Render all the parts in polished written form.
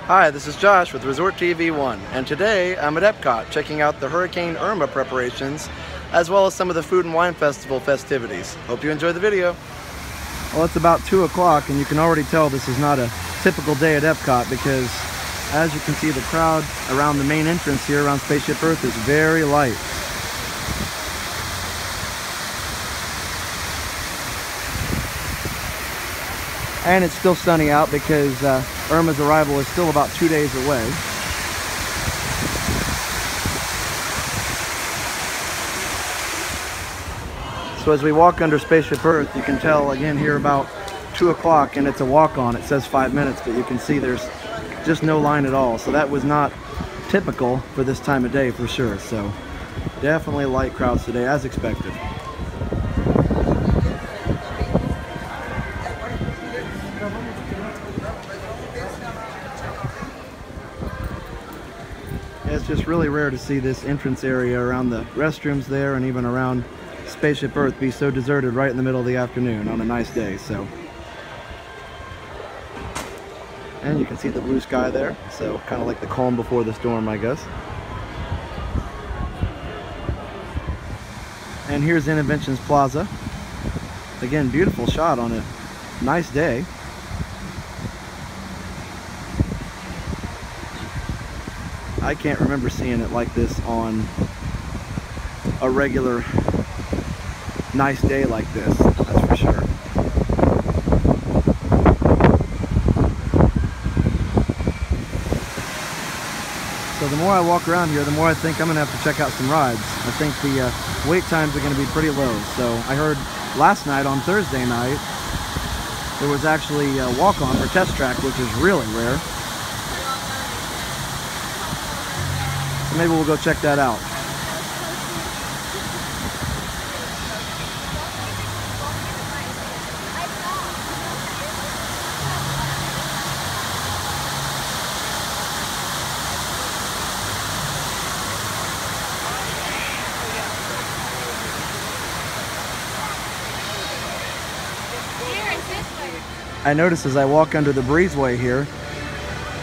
Hi, this is Josh with Resort TV 1, and today I'm at Epcot checking out the Hurricane Irma preparations as well as some of the Food and Wine Festival festivities. Hope you enjoy the video. Well, it's about 2 o'clock and you can already tell this is not a typical day at Epcot because as you can see, the crowd around the main entrance here around Spaceship Earth is very light. And it's still sunny out because Irma's arrival is still about 2 days away. So as we walk under Spaceship Earth, you can tell again here about 2 o'clock and it's a walk-on. It says 5 minutes, but you can see there's just no line at all. So that was not typical for this time of day for sure. So definitely light crowds today as expected. It's just really rare to see this entrance area around the restrooms there and even around Spaceship Earth be so deserted right in the middle of the afternoon on a nice day. So, and you can see the blue sky there, so kind of like the calm before the storm, I guess. And here's Innoventions Plaza. Again, beautiful shot on a nice day. I can't remember seeing it like this on a regular nice day like this, that's for sure. So the more I walk around here, the more I think I'm going to have to check out some rides. I think the wait times are going to be pretty low. So I heard last night on Thursday night, there was actually a walk-on for Test Track, which is really rare. Maybe we'll go check that out. I noticed as I walk under the breezeway here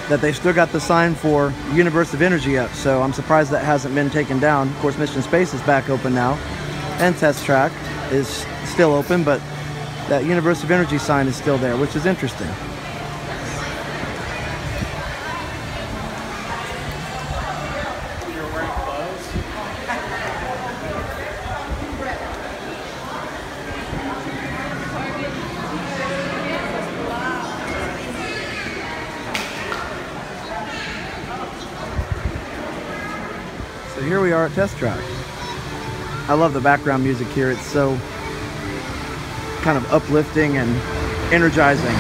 that they've still got the sign for Universe of Energy up, so I'm surprised that hasn't been taken down. Of course, Mission Space is back open now, and Test Track is still open, but that Universe of Energy sign is still there, which is interesting. So here we are at Test Track. I love the background music here. It's so kind of uplifting and energizing.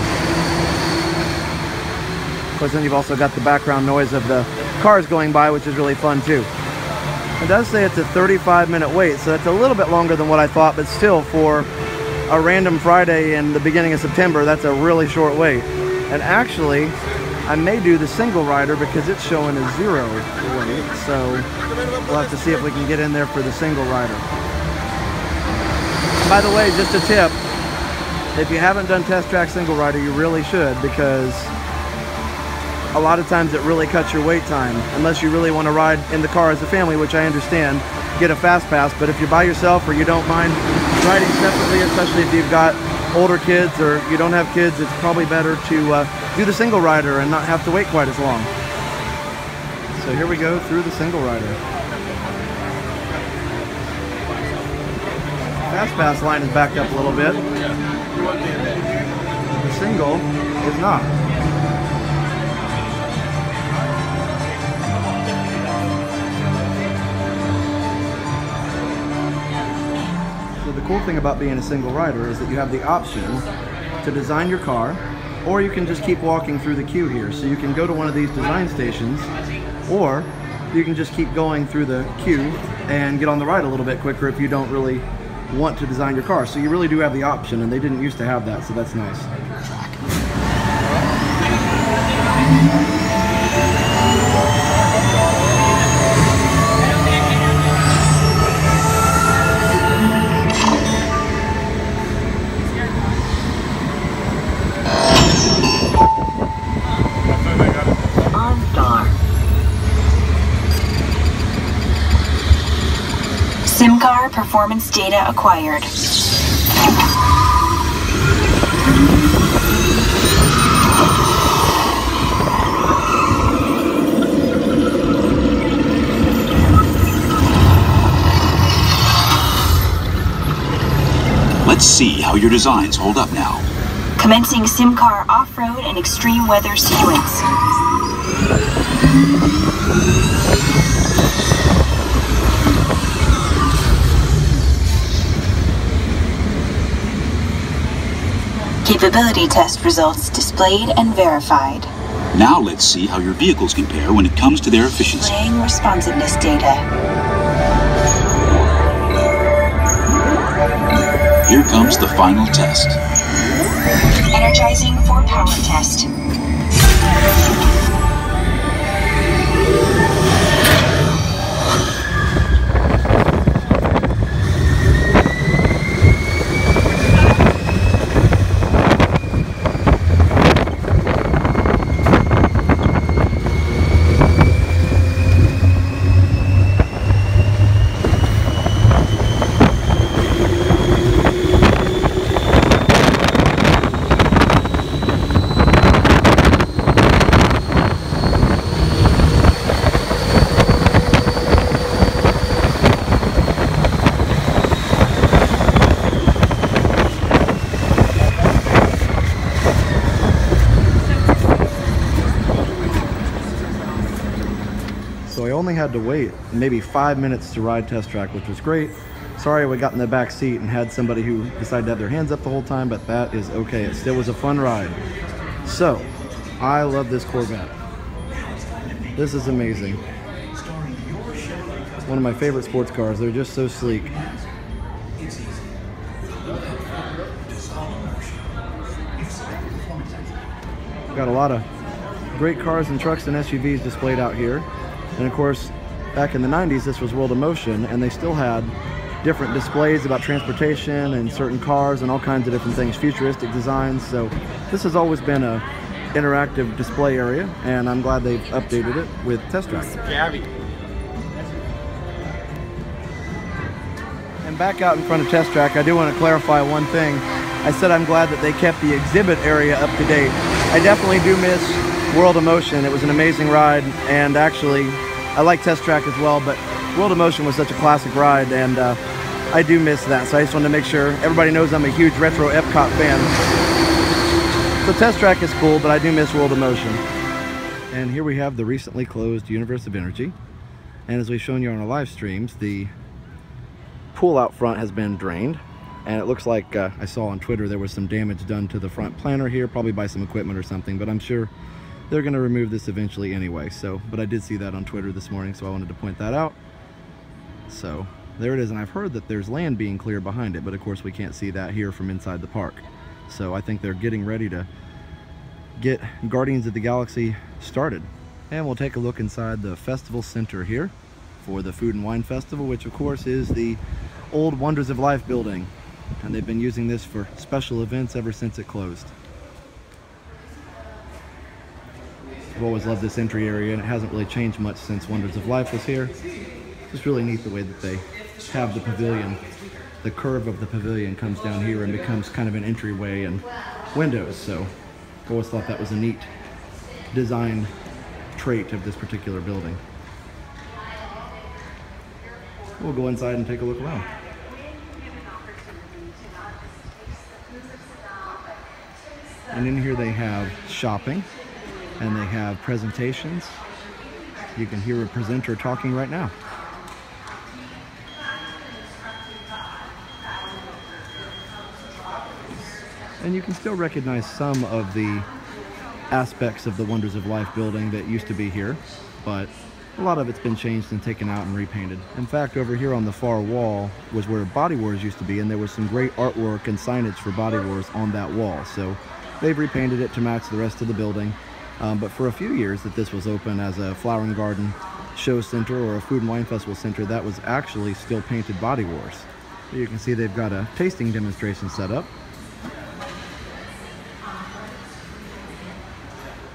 Of course, then you've also got the background noise of the cars going by, which is really fun too. It does say it's a 35-minute wait, so it's a little bit longer than what I thought, but still for a random Friday in the beginning of September, that's a really short wait. And actually, I may do the single rider because it's showing a 0 wait, so we'll have to see if we can get in there for the single rider. By the way, just a tip, if you haven't done Test Track single rider, you really should, because a lot of times it really cuts your wait time, unless you really want to ride in the car as a family, which I understand, get a fast pass. But if you're by yourself or you don't mind riding separately, especially if you've got older kids or you don't have kids, it's probably better to do the single rider and not have to wait quite as long. So here we go through the single rider. Fast pass line is backed up a little bit. The single is not. So the cool thing about being a single rider is that you have the option to design your car, or you can just keep walking through the queue here. So you can go to one of these design stations, or you can just keep going through the queue and get on the ride a little bit quicker if you don't really want to design your car. So you really do have the option, and they didn't used to have that, so that's nice. SimCar performance data acquired. Let's see how your designs hold up now. Commencing SimCar off-road and extreme weather sequence. Capability test results displayed and verified. Now let's see how your vehicles compare when it comes to their efficiency. Displaying responsiveness data. Here comes the final test. Energizing for power test. So I only had to wait maybe 5 minutes to ride Test Track, which was great. Sorry we got in the back seat and had somebody who decided to have their hands up the whole time, but that is okay. It still was a fun ride. So, I love this Corvette. This is amazing. One of my favorite sports cars. They're just so sleek. Got a lot of great cars and trucks and SUVs displayed out here. And of course, back in the 90s, this was World of Motion, and they still had different displays about transportation and certain cars and all kinds of different things, futuristic designs. So this has always been a interactive display area, and I'm glad they've updated it with Test Track. And back out in front of Test Track, I do want to clarify one thing. I said I'm glad that they kept the exhibit area up to date. I definitely do miss World of Motion. It was an amazing ride, and actually I like Test Track as well, but World of Motion was such a classic ride, and I do miss that. So I just wanted to make sure everybody knows I'm a huge retro Epcot fan. So Test Track is cool, but I do miss World of Motion. And here we have the recently closed Universe of Energy, and as we've shown you on our live streams, the pool out front has been drained, and it looks like I saw on Twitter there was some damage done to the front planter here, probably by some equipment or something, but I'm sure they're going to remove this eventually anyway. So, but I did see that on Twitter this morning, so I wanted to point that out. So there it is, and I've heard that there's land being cleared behind it, but of course we can't see that here from inside the park. So I think they're getting ready to get Guardians of the Galaxy started. And we'll take a look inside the festival center here for the Food and Wine Festival, which of course is the old Wonders of Life building, and they've been using this for special events ever since it closed. I've always loved this entry area, and it hasn't really changed much since Wonders of Life was here. It's really neat the way that they have the pavilion. The curve of the pavilion comes down here and becomes kind of an entryway and windows. So I've always thought that was a neat design trait of this particular building. We'll go inside and take a look around. And in here they have shopping, and they have presentations. You can hear a presenter talking right now. And you can still recognize some of the aspects of the Wonders of Life building that used to be here, but a lot of it's been changed and taken out and repainted. In fact, over here on the far wall was where Body Wars used to be, and there was some great artwork and signage for Body Wars on that wall. So they've repainted it to match the rest of the building. But for a few years that this was open as a flower and garden show center or a food and wine festival center, that was actually still painted Body Wars. So you can see they've got a tasting demonstration set up.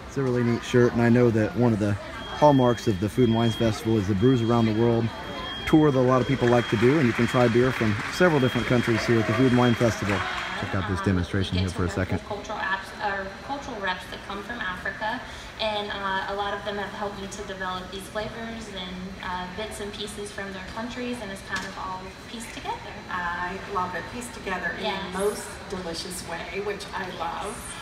It's a really neat shirt, and I know that one of the hallmarks of the Food and Wines Festival is the Brews Around the World tour that a lot of people like to do, and you can try beer from several different countries here at the Food and Wine Festival. Check out this demonstration here for a second. Cultural reps that come from Africa, and a lot of them have helped me to develop these flavors and bits and pieces from their countries, and it's kind of all pieced together. I love it, pieced together in the most delicious way, which I love.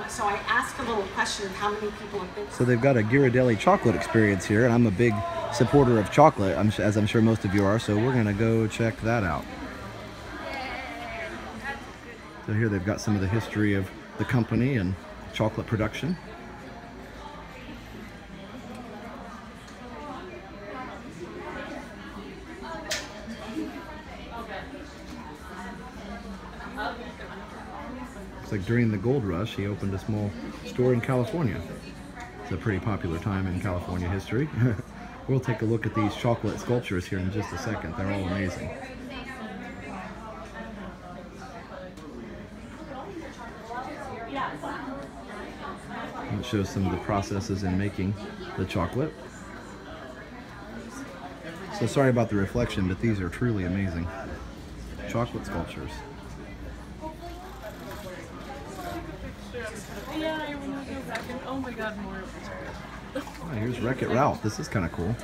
So I asked a little question of how many people have been. So they've got a Ghirardelli chocolate experience here, and I'm a big supporter of chocolate, as I'm sure most of you are, so we're gonna go check that out. So here they've got some of the history of the company and chocolate production. Looks like during the gold rush, he opened a small store in California. It's a pretty popular time in California history. We'll take a look at these chocolate sculptures here in just a second. They're all amazing. It shows some of the processes in making the chocolate. So sorry about the reflection, but these are truly amazing chocolate sculptures. Oh my god, more. Oh, here's Wreck-It Ralph. This is kind of cool.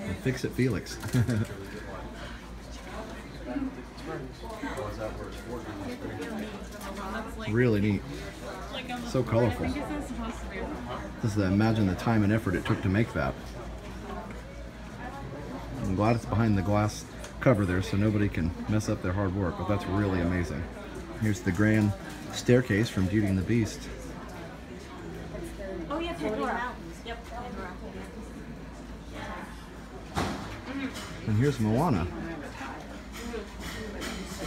And Fix-It Felix. Really neat. So colorful. Just imagine the time and effort it took to make that. I'm glad it's behind the glass cover there so nobody can mess up their hard work, but that's really amazing. Here's the grand staircase from Beauty and the Beast. Oh yeah, Pandora. Yep, Pandora. And here's Moana.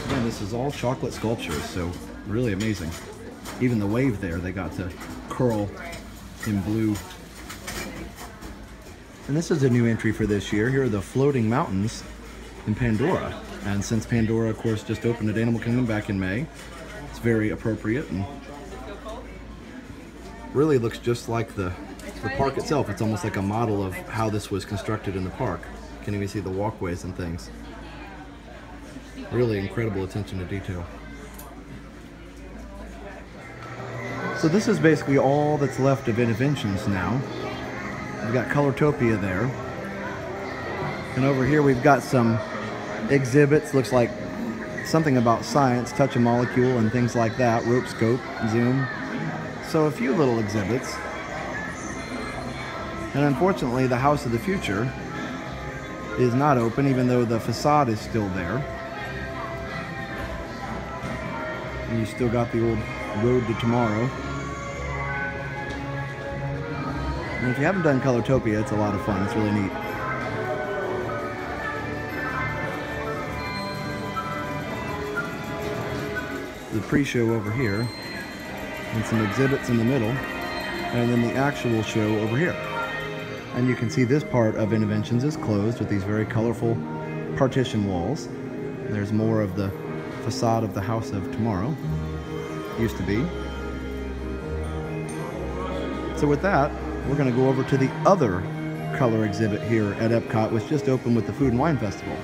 Again, this is all chocolate sculptures, so really amazing. Even the wave there, they got to curl in blue. And this is a new entry for this year. Here are the floating mountains in Pandora. And since Pandora, of course, just opened at Animal Kingdom back in May, it's very appropriate and really looks just like the park itself. It's almost like a model of how this was constructed in the park. You can even see the walkways and things. Really incredible attention to detail. So this is basically all that's left of Innoventions now. We've got Colortopia there. And over here we've got some exhibits. Looks like something about science, touch a molecule and things like that. Rope scope, zoom. So a few little exhibits. And unfortunately the House of the Future is not open, even though the facade is still there. And you still got the old Road to Tomorrow. And if you haven't done Colortopia, it's a lot of fun. It's really neat. The pre-show over here, and some exhibits in the middle, and then the actual show over here. And you can see this part of Innoventions is closed with these very colorful partition walls. There's more of the facade of the House of Tomorrow. Used to be. So with that, we're going to go over to the other color exhibit here at Epcot, which just opened with the Food and Wine Festival.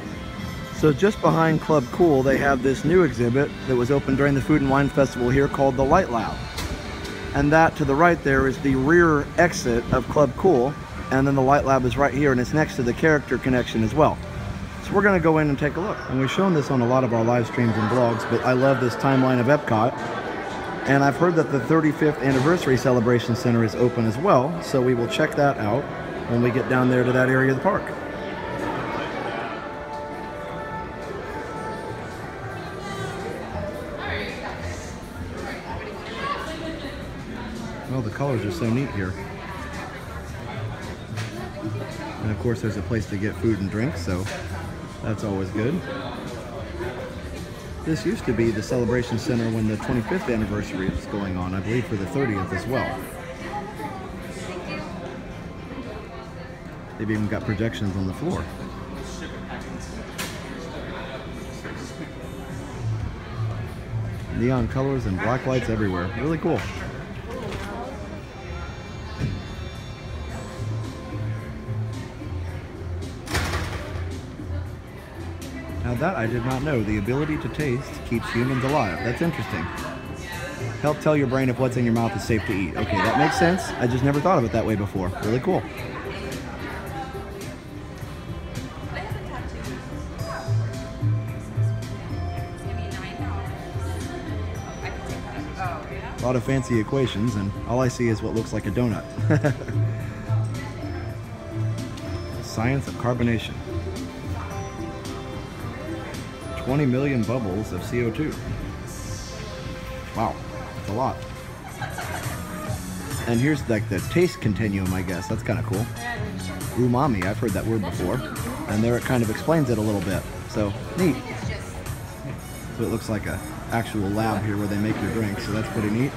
So just behind Club Cool, they have this new exhibit that was opened during the Food and Wine Festival here called the Light Lab. And that to the right there is the rear exit of Club Cool, and then the Light Lab is right here, and it's next to the Character Connection as well. So we're going to go in and take a look. And we've shown this on a lot of our live streams and vlogs, but I love this timeline of Epcot. And I've heard that the 35th Anniversary Celebration Center is open as well, so we will check that out when we get down there to that area of the park. Well, the colors are so neat here. And of course there's a place to get food and drink, so that's always good. This used to be the Celebration Center when the 25th anniversary was going on, I believe for the 30th as well. They've even got projections on the floor. Neon colors and black lights everywhere. Really cool. Now that I did not know. The ability to taste keeps humans alive. That's interesting. Help tell your brain if what's in your mouth is safe to eat. Okay, that makes sense. I just never thought of it that way before. Really cool. A lot of fancy equations, and all I see is what looks like a donut. Science of carbonation. 20 million bubbles of CO2. Wow, that's a lot. And here's like the taste continuum, I guess. That's kind of cool. Umami, I've heard that word before. And there it kind of explains it a little bit. So, neat. So it looks like a actual lab here where they make your drink, so that's pretty neat.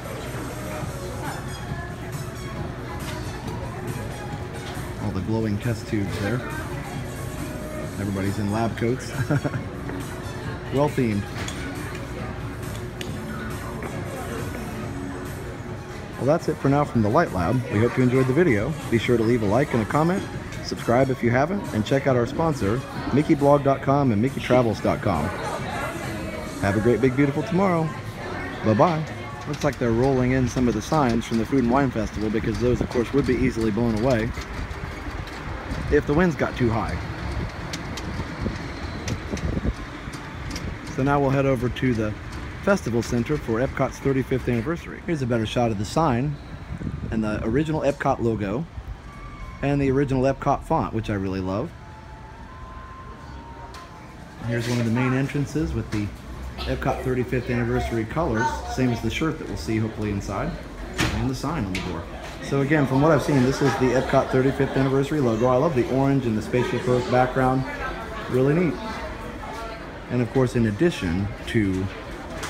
All the glowing test tubes there. Everybody's in lab coats. Well themed. Well, that's it for now from the Light Lab. We hope you enjoyed the video. Be sure to leave a like and a comment, subscribe if you haven't, and check out our sponsor, MickeyBlog.com and MickeyTravels.com. Have a great, big, beautiful tomorrow. Bye-bye. Looks like they're rolling in some of the signs from the Food and Wine Festival, because those, of course, would be easily blown away if the winds got too high. So now we'll head over to the Festival Center for Epcot's 35th anniversary. Here's a better shot of the sign and the original Epcot logo and the original Epcot font, which I really love. Here's one of the main entrances with the Epcot 35th anniversary colors, same as the shirt that we'll see hopefully inside, and the sign on the door. So again, from what I've seen, this is the Epcot 35th anniversary logo. I love the orange and the Spaceship Earth background. Really neat. And of course, in addition to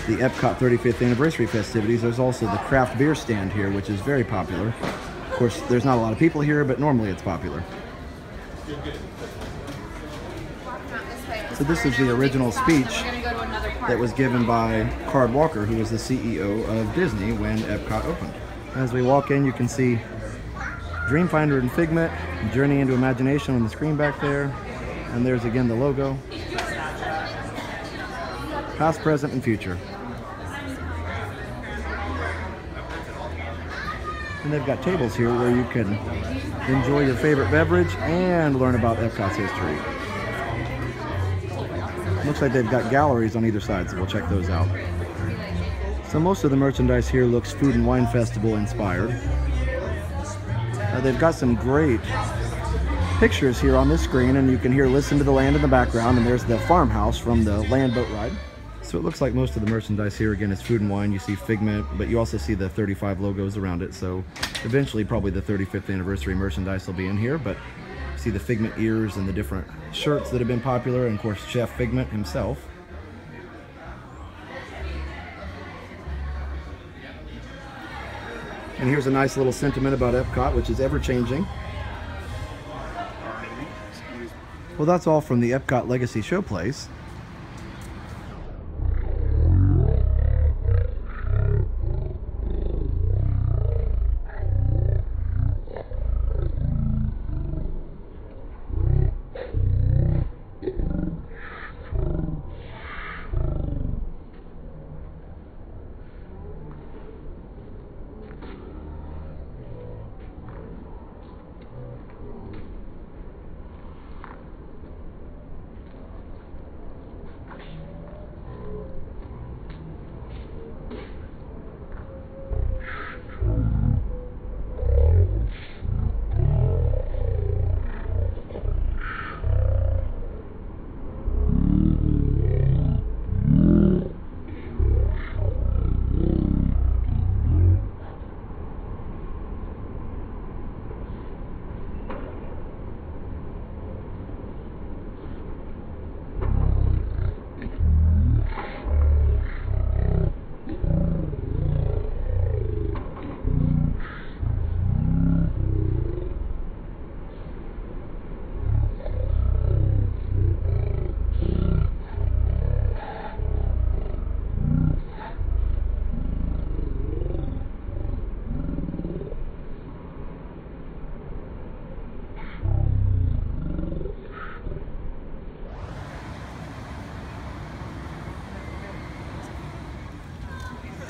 the Epcot 35th anniversary festivities, there's also the craft beer stand here, which is very popular. Of course, there's not a lot of people here, but normally it's popular. So this is the original speech that was given by Card Walker, who was the CEO of Disney when Epcot opened. As we walk in, you can see Dreamfinder and Figment, Journey into Imagination on the screen back there. And there's again the logo. Past, present, and future. And they've got tables here where you can enjoy your favorite beverage and learn about Epcot's history. Looks like they've got galleries on either side, so we'll check those out. So most of the merchandise here looks Food and Wine Festival inspired. They've got some great pictures here on this screen, and you can hear Listen to the Land in the background, and there's the farmhouse from the land boat ride. So it looks like most of the merchandise here, again, is Food and Wine. You see Figment, but you also see the 35 logos around it. So eventually, probably the 35th anniversary merchandise will be in here, but you see the Figment ears and the different shirts that have been popular, and of course, Chef Figment himself. And here's a nice little sentiment about Epcot, which is ever-changing. Well, that's all from the Epcot Legacy Showplace.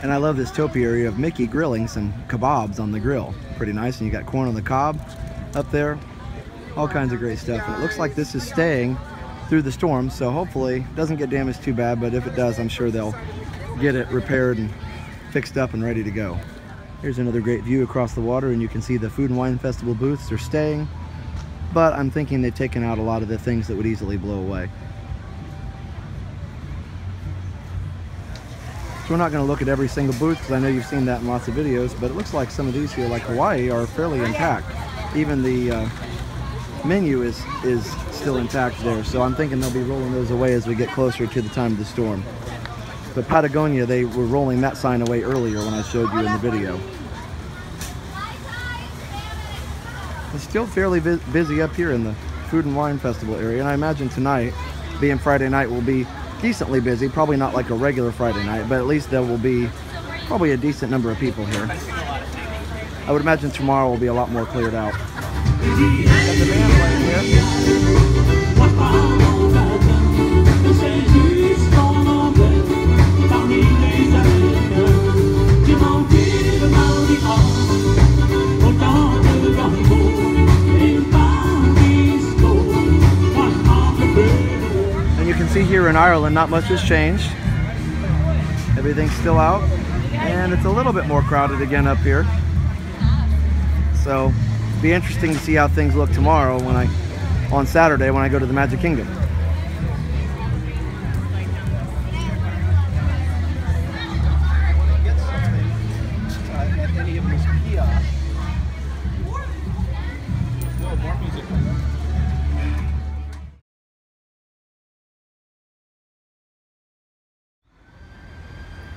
And I love this topiary of Mickey grilling some kebabs on the grill. Pretty nice. And you got corn on the cob up there. All kinds of great stuff. And it looks like this is staying through the storm, so hopefully it doesn't get damaged too bad, but if it does, I'm sure they'll get it repaired and fixed up and ready to go. Here's another great view across the water, and you can see the Food and Wine Festival booths are staying, but I'm thinking they've taken out a lot of the things that would easily blow away. So we're not going to look at every single booth because I know you've seen that in lots of videos, but it looks like some of these here, like Hawaii, are fairly intact. Even the menu is still intact there, so I'm thinking they'll be rolling those away as we get closer to the time of the storm. But Patagonia, they were rolling that sign away earlier when I showed you in the video. It's still fairly busy up here in the Food and Wine Festival area, and I imagine tonight, being Friday night, will be decently busy. Probably not like a regular Friday night, but at least there will be probably a decent number of people here. I would imagine tomorrow will be a lot more cleared out. Got the band playing here. And you can see here in Ireland, not much has changed. Everything's still out, and it's a little bit more crowded again up here. So it'll be interesting to see how things look tomorrow on Saturday when I go to the Magic Kingdom.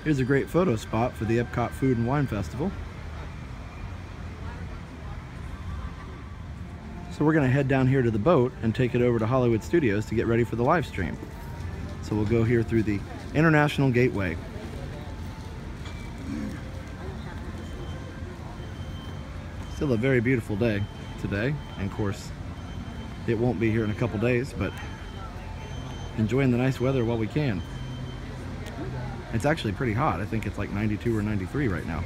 Here's a great photo spot for the Epcot Food and Wine Festival. So we're going to head down here to the boat and take it over to Hollywood Studios to get ready for the live stream. So we'll go here through the International Gateway. Still a very beautiful day today, and of course it won't be here in a couple days, but enjoying the nice weather while we can. It's actually pretty hot. I think it's like 92 or 93 right now.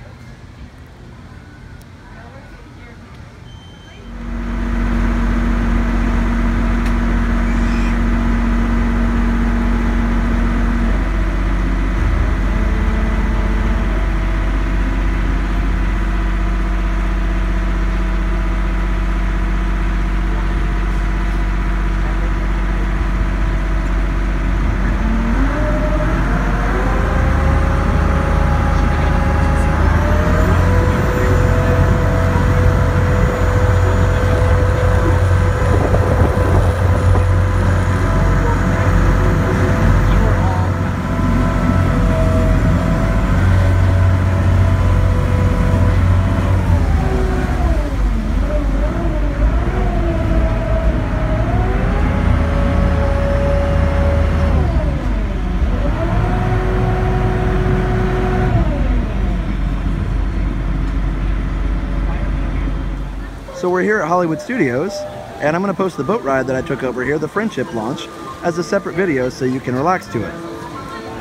So we're here at Hollywood Studios, and I'm going to post the boat ride that I took over here, the Friendship launch, as a separate video so you can relax to it.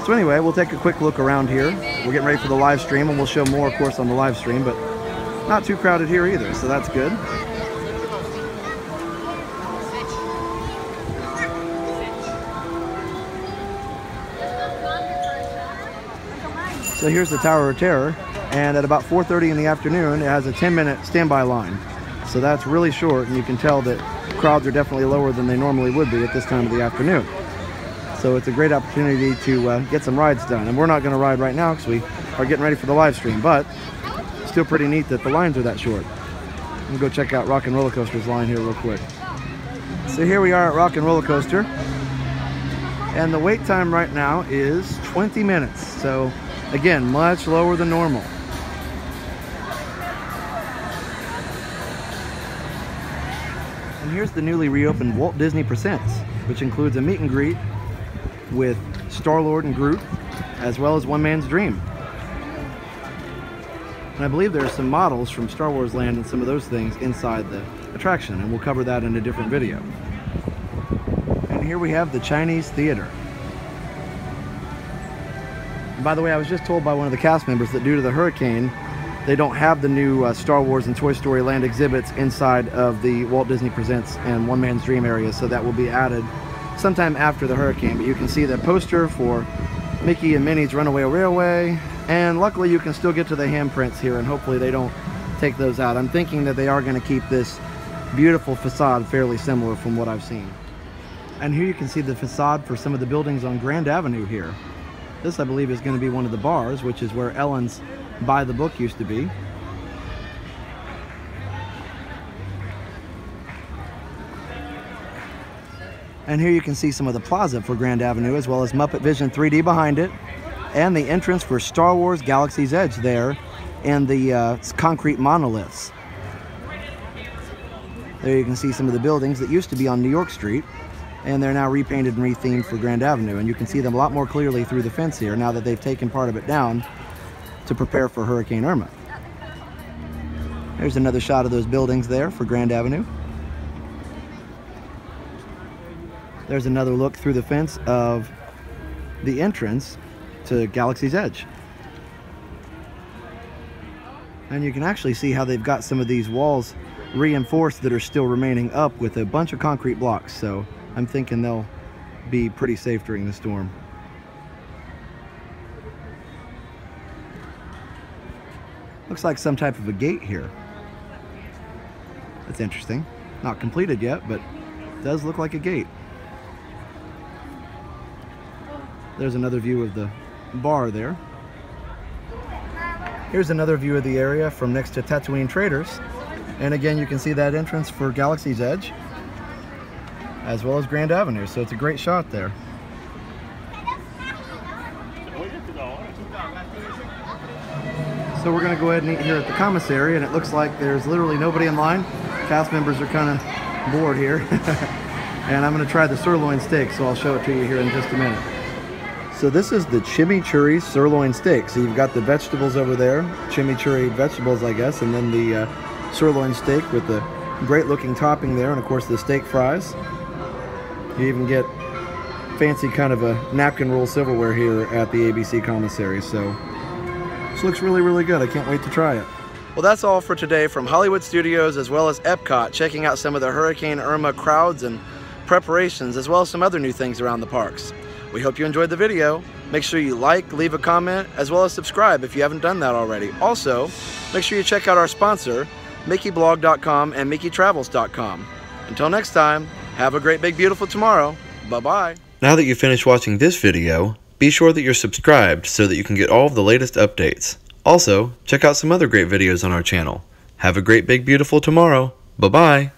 So anyway, we'll take a quick look around here. We're getting ready for the live stream, and we'll show more, of course, on the live stream, but not too crowded here either, so that's good. So here's the Tower of Terror, and at about 4:30 in the afternoon, it has a 10-minute standby line. So that's really short, and you can tell that crowds are definitely lower than they normally would be at this time of the afternoon. So it's a great opportunity to get some rides done. And we're not going to ride right now because we are getting ready for the live stream, but still pretty neat that the lines are that short. We'll go check out Rock and Roller Coaster's line here real quick. So here we are at Rock and Roller Coaster, and the wait time right now is 20 minutes. So again, much lower than normal. And here's the newly reopened Walt Disney Presents, which includes a meet and greet with Star-Lord and Groot, as well as One Man's Dream. And I believe there are some models from Star Wars Land and some of those things inside the attraction, and we'll cover that in a different video. And here we have the Chinese Theater. And by the way, I was just told by one of the cast members that due to the hurricane, they don't have the new Star Wars and Toy Story Land exhibits inside of the Walt Disney Presents and One Man's Dream area, so that will be added sometime after the hurricane. But you can see the poster for Mickey and Minnie's Runaway Railway, and luckily you can still get to the handprints here, and hopefully they don't take those out. I'm thinking that they are going to keep this beautiful facade fairly similar from what I've seen. And here you can see the facade for some of the buildings on Grand Avenue here. This, I believe, is going to be one of the bars, which is where Ellen's Buy the Book used to be. And here you can see some of the plaza for Grand Avenue, as well as Muppet Vision 3D behind it, and the entrance for Star Wars Galaxy's Edge there, and the concrete monoliths. There you can see some of the buildings that used to be on New York Street, and they're now repainted and rethemed for Grand Avenue, and you can see them a lot more clearly through the fence here now that they've taken part of it down to prepare for Hurricane Irma. There's another shot of those buildings there for Grand Avenue. There's another look through the fence of the entrance to Galaxy's Edge. And you can actually see how they've got some of these walls reinforced that are still remaining up with a bunch of concrete blocks, so I'm thinking they'll be pretty safe during the storm. Looks like some type of a gate here. That's interesting. Not completed yet, but it does look like a gate. There's another view of the bar there. Here's another view of the area from next to Tatooine Traders. And again, you can see that entrance for Galaxy's Edge, as well as Grand Avenue. So it's a great shot there. So we're going to go ahead and eat here at the commissary, and it looks like there's literally nobody in line. Cast members are kind of bored here. And I'm going to try the sirloin steak, so I'll show it to you here in just a minute. So this is the chimichurri sirloin steak. So you've got the vegetables over there, chimichurri vegetables, I guess, and then the sirloin steak with the great looking topping there, and of course the steak fries. You even get fancy kind of a napkin roll silverware here at the ABC commissary. So this looks really, really good. I can't wait to try it. Well, that's all for today from Hollywood Studios as well as Epcot, checking out some of the Hurricane Irma crowds and preparations, as well as some other new things around the parks. We hope you enjoyed the video. Make sure you like, leave a comment, as well as subscribe if you haven't done that already. Also, make sure you check out our sponsor, MickeyBlog.com and MickeyTravels.com. Until next time, have a great, big, beautiful tomorrow. Bye-bye. Now that you've finished watching this video, be sure that you're subscribed so that you can get all of the latest updates. Also, check out some other great videos on our channel. Have a great, big, beautiful tomorrow. Bye-bye.